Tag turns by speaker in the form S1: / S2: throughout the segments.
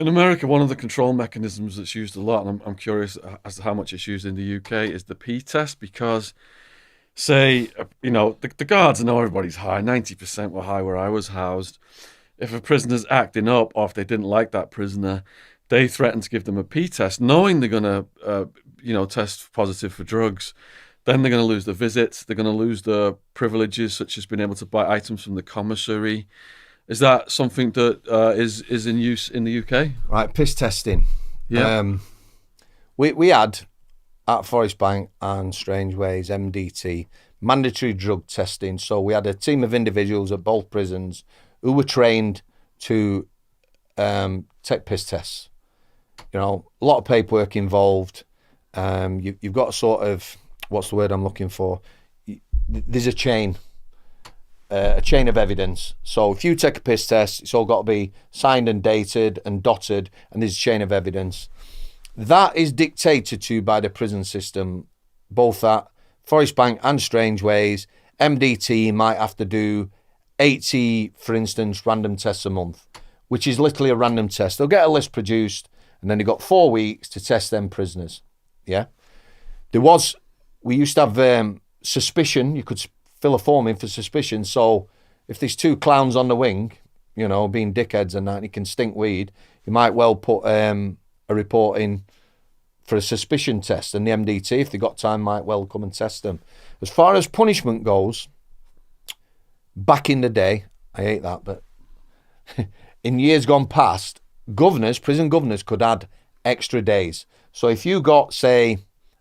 S1: In America, one of the control mechanisms that's used a lot, and I'm curious as to how much it's used in the UK, is the P test because, say, the guards know everybody's high. 90% were high where I was housed. If a prisoner's acting up or if they didn't like that prisoner, they threaten to give them a P test, knowing they're going to, test positive for drugs. Then they're going to lose the visits. They're going to lose the privileges, such as being able to buy items from the commissary. Is that something that is in use in the UK?
S2: Right, piss testing.
S1: Yeah.
S2: We had at Forest Bank and Strangeways MDT mandatory drug testing. So we had a team of individuals at both prisons who were trained to take piss tests. A lot of paperwork involved. You've got sort of, what's the word I'm looking for? There's a chain of evidence. So if you take a piss test, it's all got to be signed and dated and dotted, and there's a chain of evidence. That is dictated to by the prison system, both at Forest Bank and Strangeways. MDT might have to do 80, for instance, random tests a month, which is literally a random test. They'll get a list produced, and then they've got 4 weeks to test them prisoners. Yeah. We used to have suspicion. You could fill a form in for suspicion. So if there's 2 clowns on the wing, being dickheads and that, and you can stink weed, you might well put a report in for a suspicion test, and the MDT, if they've got time, might well come and test them. As far as punishment goes, back in the day, I hate that, but in years gone past, prison governors could add extra days. So if you got, say,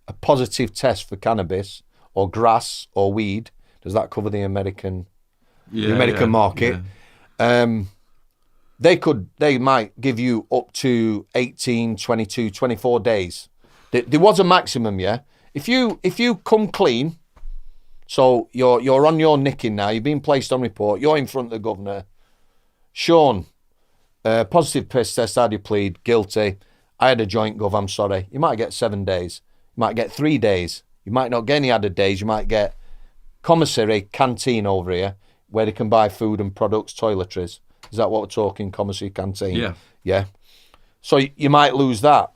S2: a positive test for cannabis or grass or weed, does that cover the American market? Yeah. They might give you up to 18, 22, 24 days. There was a maximum, yeah. If you come clean, so you're on your nicking now, you've been placed on report, you're in front of the governor. Shaun, positive piss test, how do you plead? Guilty. I had a joint, gov, I'm sorry. You might get 7 days. You might get 3 days. You might not get any added days. You might get commissary, canteen over here, where they can buy food and products, toiletries. Is that what we're talking, commissary, canteen?
S1: Yeah.
S2: Yeah. So you might lose that.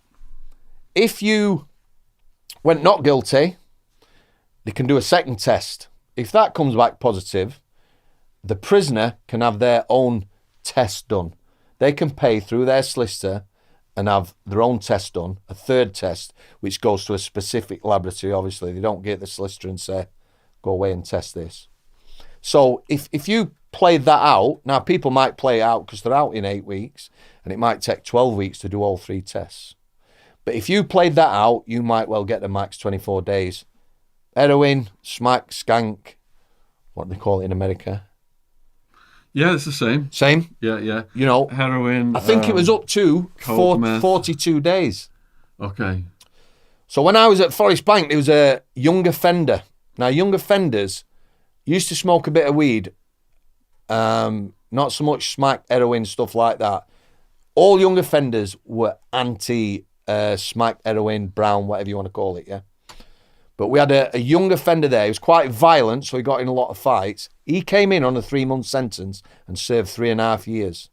S2: If you went not guilty, they can do a second test. If that comes back positive, the prisoner can have their own test done. They can pay through their solicitor and have their own test done, a third test, which goes to a specific laboratory, obviously. They don't get the solicitor and say, go away and test this. So if you played that out, now people might play it out because they're out in 8 weeks, and it might take 12 weeks to do all 3 tests. But if you played that out, you might well get the max 24 days. Heroin, smack, skank, what do they call it in America?
S1: Yeah, it's the same.
S2: Same?
S1: Yeah.
S2: Heroin.
S1: I
S2: think it was up to 42 days.
S1: Okay.
S2: So when I was at Forest Bank, there was a young offender. Now, young offenders used to smoke a bit of weed. Not so much smack, heroin, stuff like that. All young offenders were anti-smack, heroin, brown, whatever you want to call it, yeah? But we had a young offender there. He was quite violent, so he got in a lot of fights. He came in on a 3-month sentence and served 3.5 years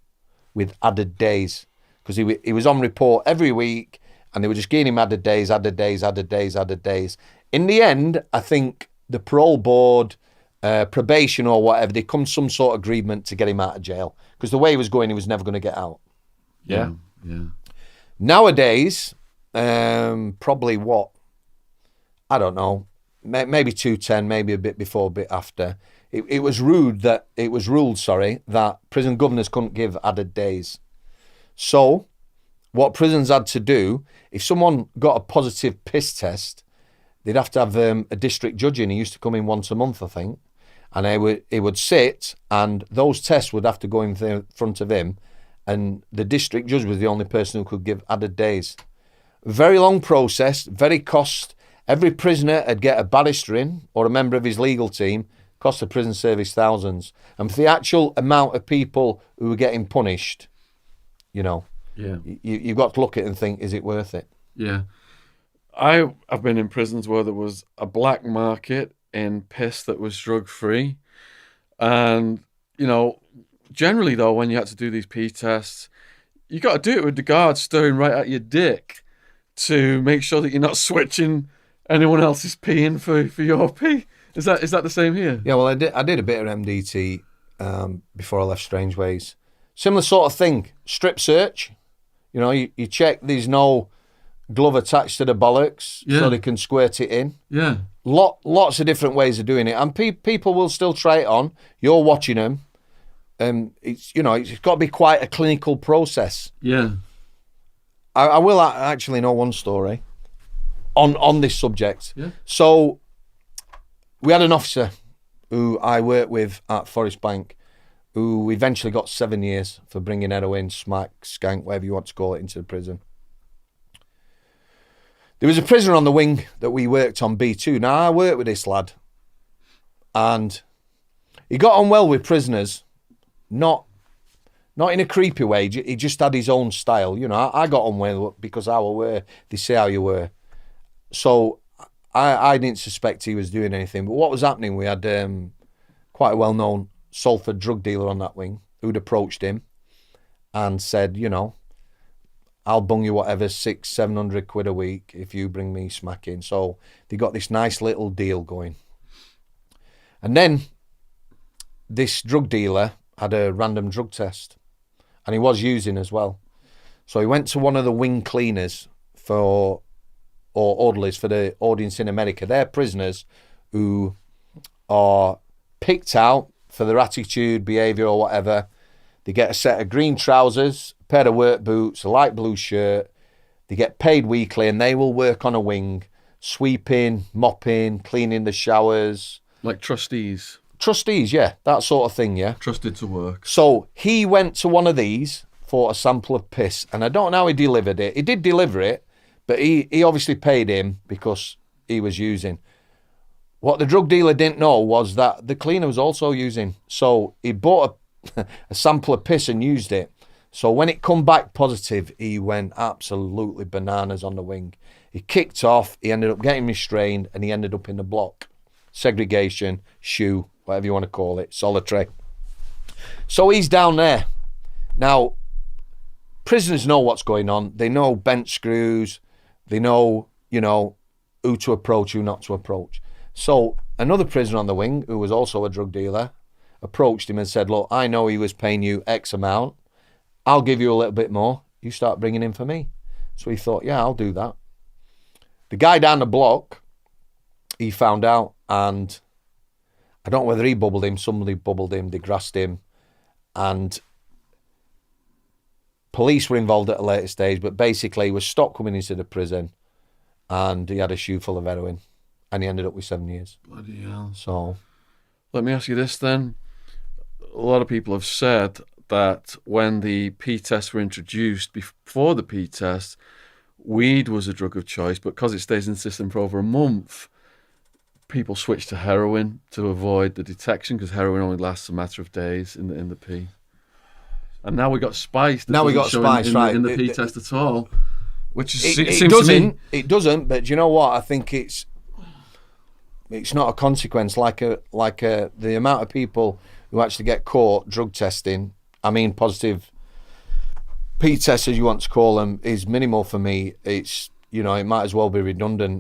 S2: with added days because he was on report every week, and they were just giving him added days. In the end, I think the parole board, probation or whatever, they come to some sort of agreement to get him out of jail because the way he was going, he was never going to get out.
S1: Yeah.
S2: Nowadays, probably what? I don't know, maybe 210, maybe a bit before, a bit after. It was ruled that prison governors couldn't give added days. So what prisons had to do, if someone got a positive piss test, they'd have to have a district judge in. He used to come in once a month, I think, and he would sit, and those tests would have to go in front of him, and the district judge was the only person who could give added days. Very long process, very cost. Every prisoner would get a barrister in or a member of his legal team, cost the prison service thousands. And for the actual amount of people who were getting punished, you've got to look at it and think, is it worth it?
S1: Yeah. I've been in prisons where there was a black market in piss that was drug-free. And, generally, though, when you had to do these P tests, you got to do it with the guard staring right at your dick to make sure that you're not switching anyone else's pee in for your pee. Is that the same here?
S2: Yeah, well, I did a bit of MDT before I left Strange Ways. Similar sort of thing. Strip search. You know, you check there's no glove attached to the bollocks so they can squirt it in.
S1: Yeah.
S2: Lots of different ways of doing it, and people will still try it on. You're watching them. It's got to be quite a clinical process.
S1: Yeah.
S2: I will actually know one story on this subject.
S1: Yeah.
S2: So we had an officer who I worked with at Forest Bank who eventually got 7 years for bringing heroin, smack, skank, whatever you want to call it, into the prison. There was a prisoner on the wing that we worked on, B2. Now, I worked with this lad, and he got on well with prisoners, not in a creepy way. He just had his own style. You know, I got on well because I were, they say how you were. So I didn't suspect he was doing anything. But what was happening, we had quite a well-known Salford drug dealer on that wing who'd approached him and said, you know, I'll bung you whatever, 600-700 quid a week if you bring me smacking. So they got this nice little deal going. And then this drug dealer had a random drug test, and he was using as well. So he went to one of the wing cleaners or orderlies for the audience in America. They're prisoners who are picked out for their attitude, behaviour or whatever. They get a set of green trousers, a pair of work boots, a light blue shirt. They get paid weekly, and they will work on a wing, sweeping, mopping, cleaning the showers.
S1: Like trustees.
S2: Trustees, yeah, that sort of thing, yeah.
S1: Trusted to work.
S2: So he went to one of these for a sample of piss, and I don't know how he delivered it. He did deliver it, but he obviously paid him because he was using. What the drug dealer didn't know was that the cleaner was also using. So he bought a sample of piss and used it. So when it come back positive, he went absolutely bananas on the wing. He kicked off, he ended up getting restrained, and he ended up in the block. Segregation, shoe, whatever you want to call it, solitary. So he's down there. Now, prisoners know what's going on. They know bent screws. They know, you know, who to approach, who not to approach. So another prisoner on the wing, who was also a drug dealer, approached him and said, look, I know he was paying you X amount. I'll give you a little bit more. You start bringing in for me. So he thought, yeah, I'll do that. The guy down the block, he found out, and I don't know whether he bubbled him, somebody bubbled him, they grassed him, and police were involved at a later stage, but basically he was stopped coming into the prison, and he had a shoe full of heroin, and he ended up with 7 years.
S1: Bloody hell.
S2: So,
S1: let me ask you this then. A lot of people have said that when the P tests were introduced, before the P test, weed was a drug of choice, but because it stays in the system for over a month, people switch to heroin to avoid the detection, because heroin only lasts a matter of days in the pee. And now we got spice.
S2: Now we got spice, right?
S1: In the P test at all, which is,
S2: it
S1: seems
S2: doesn't.
S1: to me,
S2: it doesn't. But do you know what? I think it's not a consequence. Like the amount of people who actually get caught drug testing. I mean, positive P tests, as you want to call them, is minimal for me. It's, you know, it might as well be redundant.